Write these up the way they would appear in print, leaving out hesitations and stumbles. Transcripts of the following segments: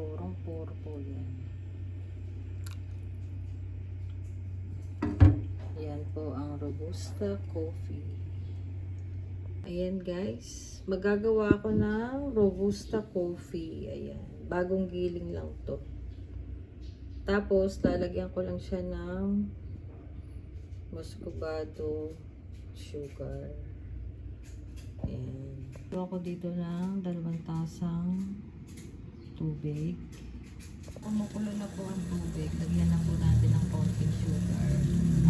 Purong-puro po yan. Yan po ang Robusta Coffee. Ayan guys, magagawa ko ng Robusta Coffee. Ayan, bagong giling lang to. Tapos, lalagyan ko lang siya ng muscovado sugar. Ayan. Gawa ko dito ng 2 tasang tubig. Kumukulo na po ang tubig. Lagyan na po natin ng konting sugar.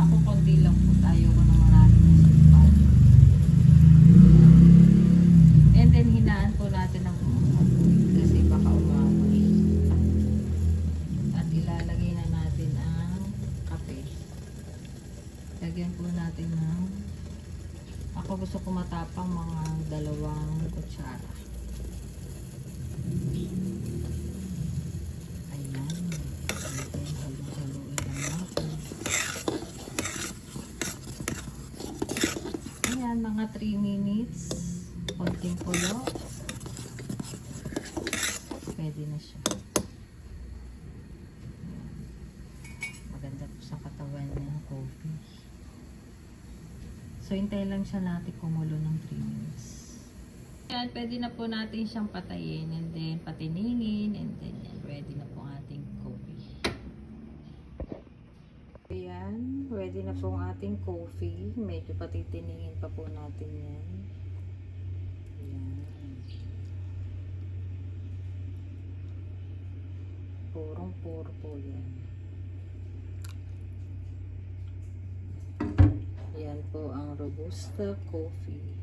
Ako konti lang po. Tayo ko na marami na sugar. And then, hinaan po natin ang apoy kasi baka umamoy. At ilalagay na natin ang kape. Lagyan po natin ng, ako gusto ko matapang mga 2 kutsara. Ayan. Haluin lang natin. Ayan, mga 3 minutes. Konting kulo. Pwede na siya. Ayan. Maganda po sa katawan niya, coffee. So, hintayin lang siya natin kumulo ng 3 minutes. Ayan, pwede na po natin siyang patayin and then patiningin and then yan, ready na po ang ating coffee. Ayan, ready na po ang ating coffee. Medyo patitiningin pa po natin yan. Ayan. Purong-puro po yan. Yan po ang Robusta Coffee.